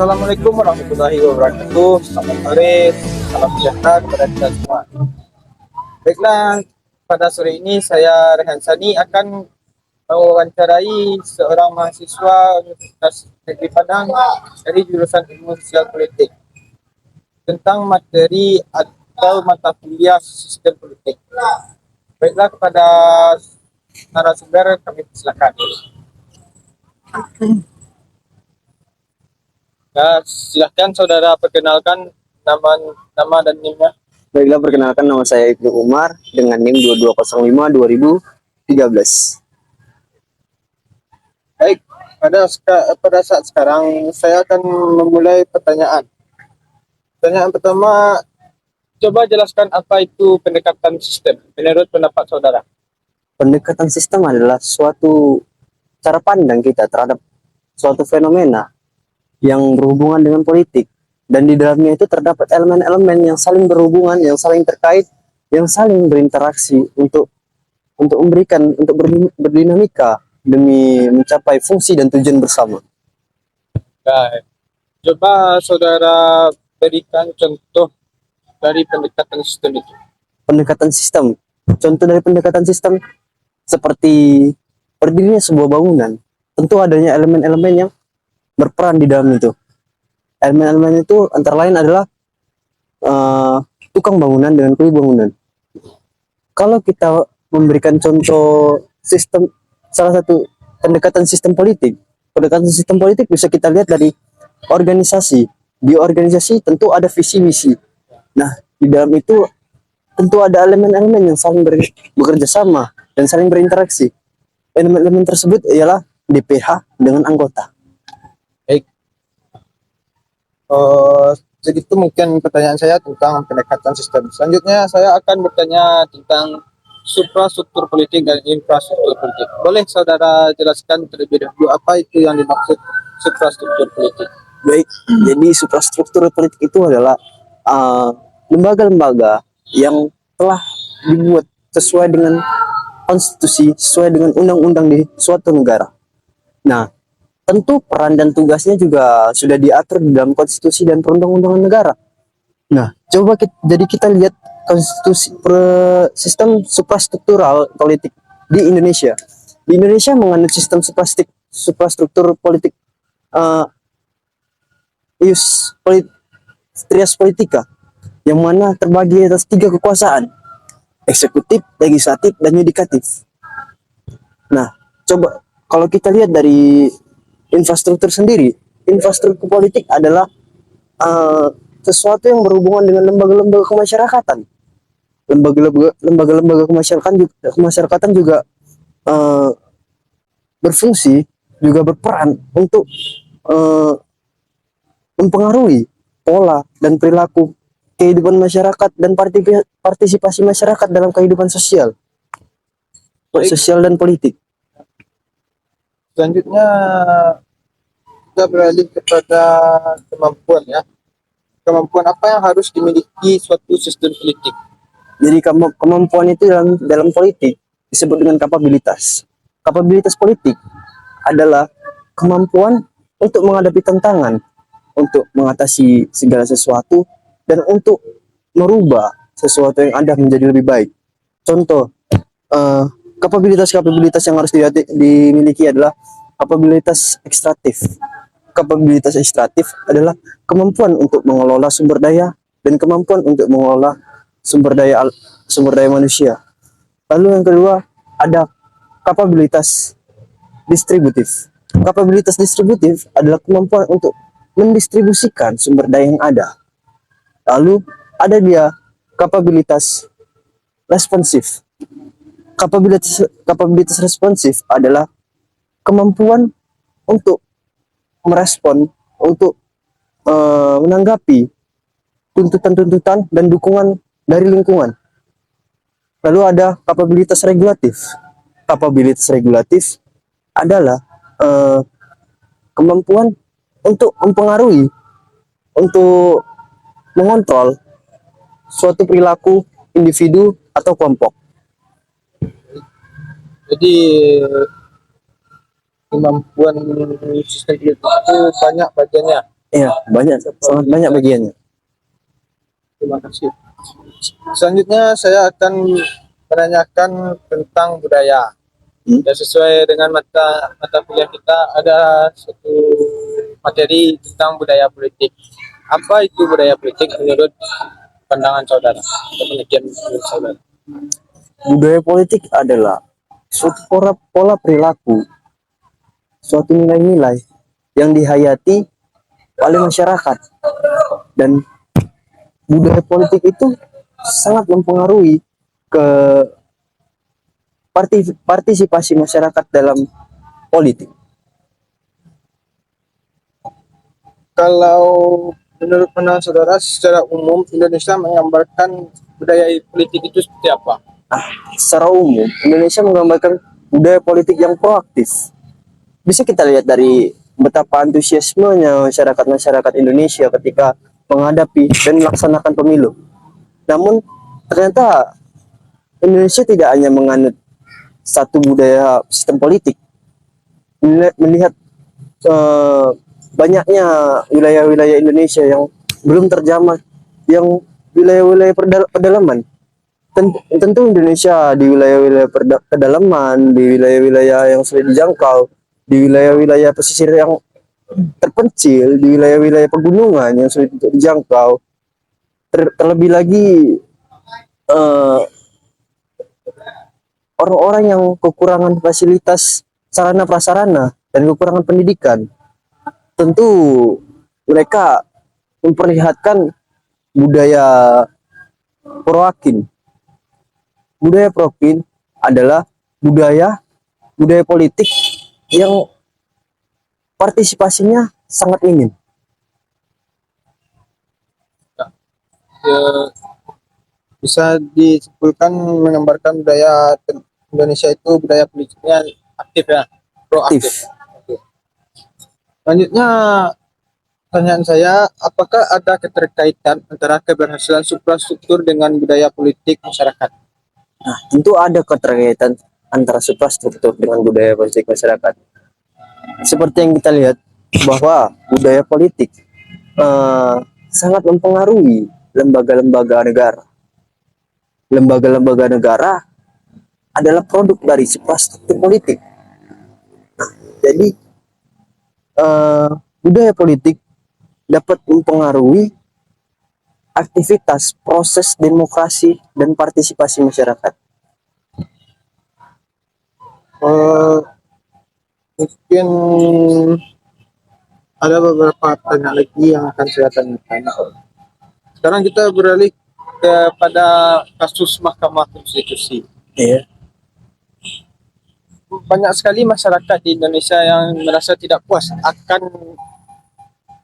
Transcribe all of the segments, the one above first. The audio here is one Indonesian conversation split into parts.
Assalamualaikum warahmatullahi wabarakatuh. Selamat sore, salam sejahtera kepada kita semua. Baiklah, pada sore ini saya Rehan Sani akan mewawancarai seorang mahasiswa Universitas Negeri Padang dari jurusan Ilmu Sosial Politik tentang materi atau mata kuliah sistem politik. Baiklah, kepada narasumber kami silakan. Nah, silahkan saudara perkenalkan nama dan NIM-nya. Baiklah, perkenalkan nama saya Ibnu Umar dengan NIM 2205-2013. Baik, pada saat sekarang saya akan memulai pertanyaan. Pertanyaan pertama, coba jelaskan apa itu pendekatan sistem menurut pendapat saudara. Pendekatan sistem adalah suatu cara pandang kita terhadap suatu fenomena yang berhubungan dengan politik, dan di dalamnya itu terdapat elemen-elemen yang saling berhubungan, yang saling terkait, yang saling berinteraksi untuk berdinamika demi mencapai fungsi dan tujuan bersama. Baik, coba saudara berikan contoh dari pendekatan sistem itu. Pendekatan sistem, contoh dari pendekatan sistem seperti berdirinya sebuah bangunan, tentu adanya elemen-elemen yang berperan di dalam itu. Elemen-elemen itu antara lain adalah tukang bangunan dengan kuli bangunan. Kalau kita memberikan contoh sistem, salah satu pendekatan sistem politik bisa kita lihat dari organisasi. Di organisasi tentu ada visi misi. Nah, di dalam itu tentu ada elemen-elemen yang saling bekerja sama dan saling berinteraksi. Elemen-elemen tersebut ialah DPH dengan anggota. Baik, segitu mungkin pertanyaan saya tentang pendekatan sistem. Selanjutnya saya akan bertanya tentang suprastruktur politik dan infrastruktur politik. Boleh saudara jelaskan terlebih dahulu apa itu yang dimaksud suprastruktur politik? Baik, jadi suprastruktur politik itu adalah lembaga-lembaga yang telah dibuat sesuai dengan konstitusi, sesuai dengan undang-undang di suatu negara. Nah, tentu peran dan tugasnya juga sudah diatur di dalam konstitusi dan perundang-undangan negara. Nah, jadi kita lihat konstitusi sistem suprastruktural politik di Indonesia. Di Indonesia menganut sistem suprastruktur politik trias politika, yang mana terbagi atas 3 kekuasaan: eksekutif, legislatif, dan yudikatif. Nah, coba kalau kita lihat dari infrastruktur sendiri, infrastruktur politik adalah sesuatu yang berhubungan dengan lembaga-lembaga kemasyarakatan. Lembaga-lembaga kemasyarakatan juga berfungsi, juga berperan untuk mempengaruhi pola dan perilaku kehidupan masyarakat dan partisipasi masyarakat dalam kehidupan sosial dan politik. Selanjutnya kita beralih kepada kemampuan ya. Kemampuan apa yang harus dimiliki suatu sistem politik? Jadi kemampuan itu dalam politik disebut dengan kapabilitas. Kapabilitas politik adalah kemampuan untuk menghadapi tantangan, untuk mengatasi segala sesuatu, dan untuk merubah sesuatu yang ada menjadi lebih baik. Contoh, kapabilitas yang harus dimiliki adalah kapabilitas ekstraktif. Kapabilitas ekstraktif adalah kemampuan untuk mengelola sumber daya dan kemampuan untuk mengelola sumber daya manusia. Lalu yang kedua ada kapabilitas distributif. Kapabilitas distributif adalah kemampuan untuk mendistribusikan sumber daya yang ada. Lalu ada dia kapabilitas responsif. Kapabilitas responsif adalah kemampuan untuk merespon, untuk menanggapi tuntutan-tuntutan dan dukungan dari lingkungan. Lalu ada kapabilitas regulatif. Kapabilitas regulatif adalah kemampuan untuk mempengaruhi, untuk mengontrol suatu perilaku individu atau kelompok. Jadi kemampuan sistem politik itu banyak bagiannya. Iya, banyak, sangat banyak bagiannya. Terima kasih. Selanjutnya saya akan menanyakan tentang budaya. Dan sesuai dengan mata mata kuliah kita ada satu materi tentang budaya politik. Apa itu budaya politik menurut pandangan saudara atau penelitian menurut saudara? Budaya politik adalah suatu pola perilaku, suatu nilai-nilai yang dihayati oleh masyarakat, dan budaya politik itu sangat mempengaruhi ke partisipasi masyarakat dalam politik. Kalau menurut pandangan saudara secara umum Indonesia menggambarkan budaya politik itu seperti apa? Secara umum, Indonesia menggambarkan budaya politik yang proaktif. Bisa kita lihat dari betapa antusiasmenya masyarakat Indonesia ketika menghadapi dan melaksanakan pemilu. Namun ternyata Indonesia tidak hanya menganut satu budaya sistem politik. Melihat banyaknya wilayah-wilayah Indonesia yang belum terjamah, yang wilayah-wilayah pedalaman. Tentu Indonesia di wilayah-wilayah pedalaman, di wilayah-wilayah yang sulit dijangkau, di wilayah-wilayah pesisir yang terpencil, di wilayah-wilayah pegunungan yang sulit untuk dijangkau. Terlebih lagi orang-orang yang kekurangan fasilitas sarana prasarana dan kekurangan pendidikan, tentu mereka memperlihatkan budaya proakin. Budaya proakin adalah budaya politik yang partisipasinya sangat minim. Ya, bisa disimpulkan menggambarkan budaya Indonesia itu budaya politiknya aktif ya, proaktif. Selanjutnya pertanyaan saya, apakah ada keterkaitan antara keberhasilan suprastruktur dengan budaya politik masyarakat? Nah, tentu ada keterkaitan antara suprastruktur dengan budaya politik masyarakat. Seperti yang kita lihat bahwa budaya politik sangat mempengaruhi lembaga-lembaga negara. Lembaga-lembaga negara adalah produk dari suprastruktur politik. Nah, jadi budaya politik dapat mempengaruhi aktivitas proses demokrasi dan partisipasi masyarakat. Mungkin ada beberapa pertanyaan lagi yang akan saya tanyakan. Sekarang kita beralih kepada kasus Mahkamah Konstitusi. Iya. Banyak sekali masyarakat di Indonesia yang merasa tidak puas akan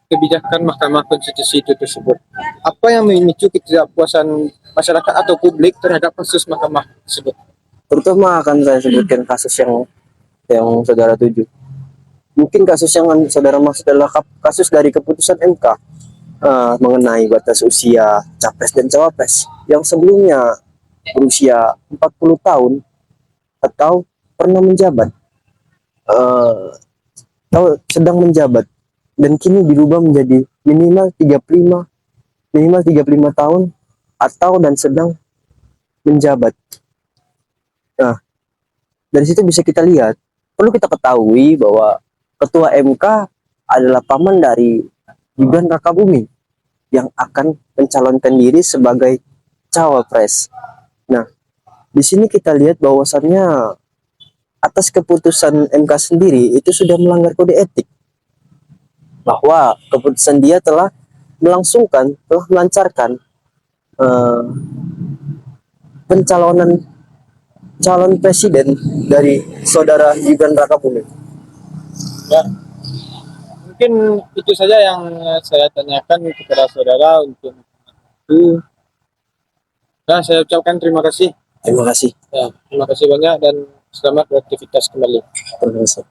kebijakan Mahkamah Konstitusi itu tersebut. Apa yang memicu ketidakpuasan masyarakat atau publik terhadap kasus Mahkamah tersebut? Terutama akan saya sebutkan kasus yang saudara tuju. Mungkin kasus yang saudara maksud adalah kasus dari keputusan MK mengenai batas usia capres dan cawapres yang sebelumnya berusia 40 tahun atau pernah menjabat, atau sedang menjabat, dan kini dirubah menjadi minimal 35 tahun atau dan sedang menjabat. Nah, dari situ bisa kita lihat, perlu kita ketahui bahwa Ketua MK adalah paman dari Gibran Rakabuming yang akan mencalonkan diri sebagai cawapres. Nah, di sini kita lihat bahwasannya atas keputusan MK sendiri itu sudah melanggar kode etik, bahwa keputusan dia telah melancarkan pencalonan calon presiden dari saudara Gibran Rakabuming. Ya, mungkin itu saja yang saya tanyakan kepada saudara untuk itu. Nah, saya ucapkan terima kasih. Terima kasih. Ya, terima kasih banyak dan selamat beraktivitas kembali. Terima kasih.